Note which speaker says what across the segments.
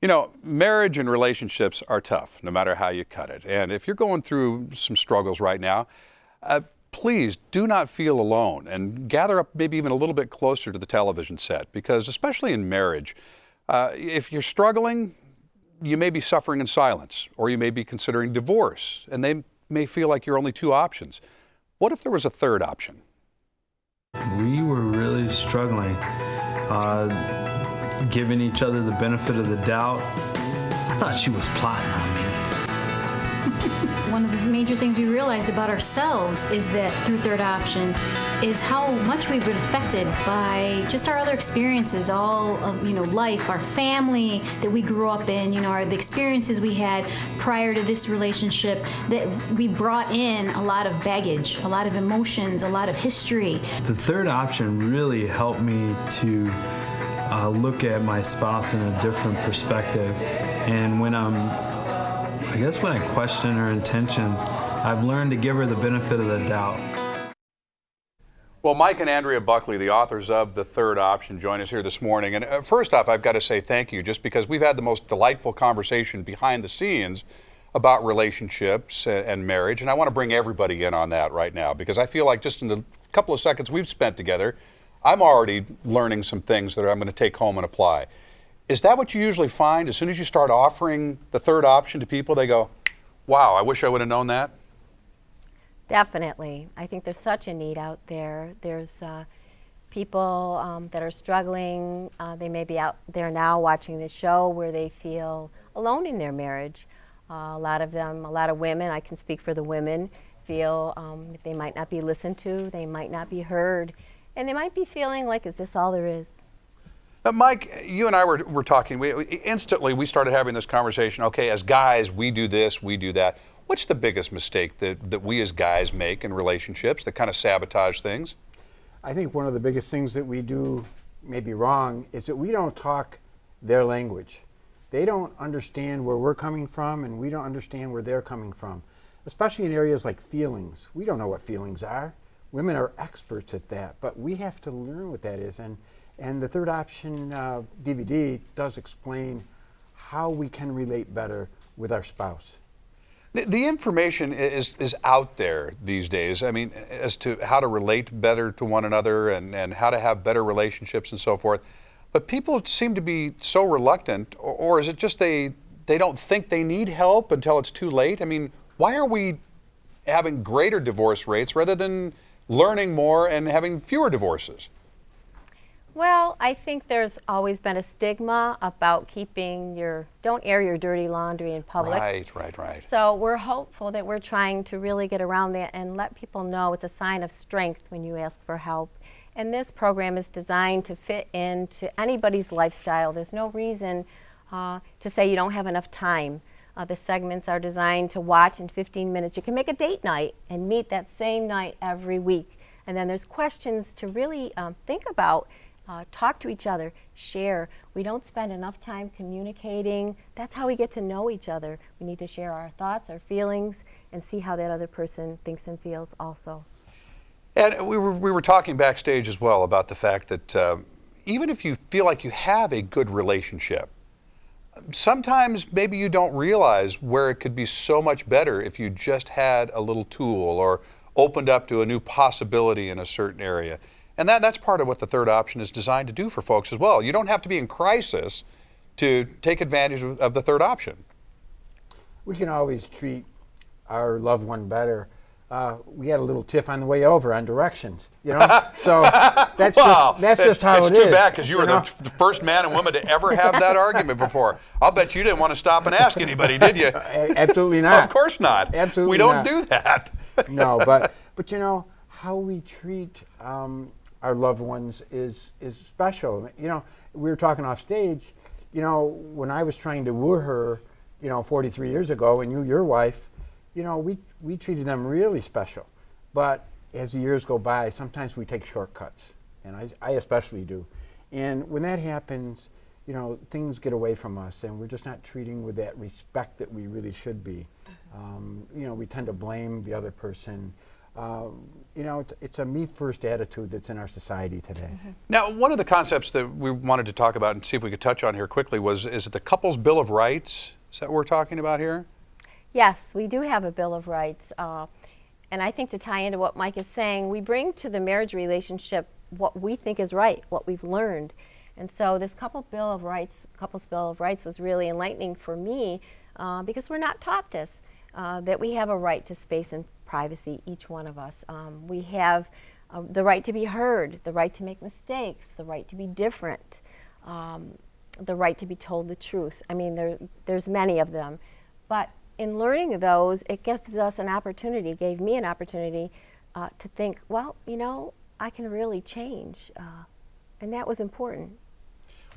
Speaker 1: You know, marriage and relationships are tough, no matter how you cut it. And if you're going through some struggles right now, please do not feel alone and gather up maybe even a little bit closer to the television set, because especially in marriage, if you're struggling, you may be suffering in silence, or you may be considering divorce, and they may feel like you're only two options. What if there was a third option?
Speaker 2: We were really struggling. Giving each other the benefit of the doubt. I thought she was plotting on me.
Speaker 3: One of the major things we realized about ourselves is that through Third Option is how much we've been affected by just our other experiences, all of, life, our family that we grew up in, the experiences we had prior to this relationship, that we brought in a lot of baggage, a lot of emotions, a lot of history.
Speaker 2: The Third Option really helped me to look at my spouse in a different perspective. And when I question her intentions, I've learned to give her the benefit of the doubt.
Speaker 1: Well, Mike and Andrea Buckley, the authors of The Third Option, join us here this morning. And first off, I've got to say thank you, just because we've had the most delightful conversation behind the scenes about relationships and marriage. And I want to bring everybody in on that right now, because I feel like just in the couple of seconds we've spent together, I'm already learning some things that I'm going to take home and apply. Is that what you usually find? As soon as you start offering the third option to people, they go, wow, I wish I would have known that?
Speaker 4: Definitely. I think there's such a need out there. There's people that are struggling. They may be out there now watching this show where they feel alone in their marriage. A lot of women, I can speak for the women, feel they might not be listened to, they might not be heard. And they might be feeling like, is this all there is?
Speaker 1: Mike, you and I were talking. Instantly, we started having this conversation. Okay, as guys, we do this, we do that. What's the biggest mistake that we as guys make in relationships that kind of sabotage things?
Speaker 5: I think one of the biggest things that we do, maybe wrong, is that we don't talk their language. They don't understand where we're coming from, and we don't understand where they're coming from, especially in areas like feelings. We don't know what feelings are. Women are experts at that, but we have to learn what that is. And the Third Option DVD does explain how we can relate better with our spouse.
Speaker 1: The information is out there these days. I mean, as to how to relate better to one another and how to have better relationships and so forth. But people seem to be so reluctant, or is it just they don't think they need help until it's too late? I mean, why are we having greater divorce rates rather than learning more and having fewer divorces?
Speaker 4: Well, I think there's always been a stigma about don't air your dirty laundry in public.
Speaker 1: Right.
Speaker 4: So we're hopeful that we're trying to really get around that and let people know it's a sign of strength when you ask for help. And this program is designed to fit into anybody's lifestyle. There's no reason to say you don't have enough time. The segments are designed to watch in 15 minutes. You can make a date night and meet that same night every week. And then there's questions to really think about, talk to each other, share. We don't spend enough time communicating. That's how we get to know each other. We need to share our thoughts, our feelings, and see how that other person thinks and feels also.
Speaker 1: And we were talking backstage as well about the fact that even if you feel like you have a good relationship, sometimes maybe you don't realize where it could be so much better if you just had a little tool or opened up to a new possibility in a certain area. And that's part of what the Third Option is designed to do for folks as well. You don't have to be in crisis to take advantage of the Third Option.
Speaker 5: We can always treat our loved one better. We had a little tiff on the way over on directions, So that's just how it is.
Speaker 1: It's too bad, because you were the first man and woman to ever have that argument before. I'll bet you didn't want to stop and ask anybody, did you?
Speaker 5: Absolutely not.
Speaker 1: Of course not.
Speaker 5: Absolutely
Speaker 1: we don't
Speaker 5: not.
Speaker 1: do that.
Speaker 5: No, but how we treat our loved ones is special. We were talking off stage. When I was trying to woo her, 43 years ago, and your wife. We treated them really special. But as the years go by, sometimes we take shortcuts, and I especially do. And when that happens, things get away from us, and we're just not treating with that respect that we really should be. We tend to blame the other person. You know, it's a me-first attitude that's in our society today.
Speaker 1: Now, one of the concepts that we wanted to talk about and see if we could touch on here quickly is it the Couples Bill of Rights? Is that what we're talking about here?
Speaker 4: Yes, we do have a Bill of Rights. And I think to tie into what Mike is saying, we bring to the marriage relationship what we think is right, what we've learned. And so this Couples Bill of Rights was really enlightening for me because we're not taught this, that we have a right to space and privacy, each one of us. We have the right to be heard, the right to make mistakes, the right to be different, the right to be told the truth. I mean, there's many of them. But in learning those, it gives us an opportunity, gave me an opportunity to think, well, you know, I can really change. And that was important.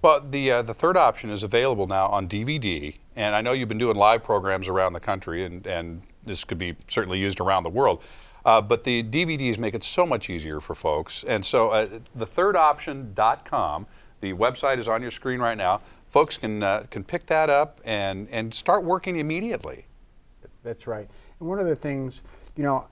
Speaker 1: Well, the third option is available now on DVD, and I know you've been doing live programs around the country, and this could be certainly used around the world. But the DVDs make it so much easier for folks. And so thethirdoption.com, the website is on your screen right now. Folks can pick that up and start working immediately.
Speaker 5: That's right. And one of the things, you know,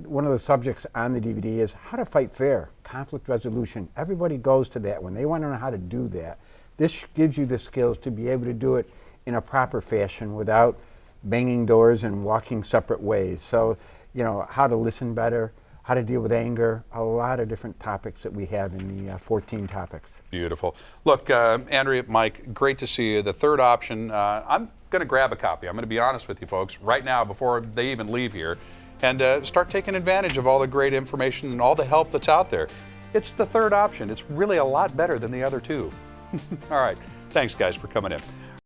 Speaker 5: one of the subjects on the DVD is how to fight fair, conflict resolution. Everybody goes to that when they want to know how to do that. This gives you the skills to be able to do it in a proper fashion without banging doors and walking separate ways. So, you know, how to listen better, how to deal with anger, a lot of different topics that we have in the 14 topics.
Speaker 1: Beautiful. Look, Andrea, Mike, great to see you. The third option, I'm going to grab a copy. I'm going to be honest with you folks right now before they even leave here and start taking advantage of all the great information and all the help that's out there. It's the third option. It's really a lot better than the other two. All right. Thanks, guys, for coming in.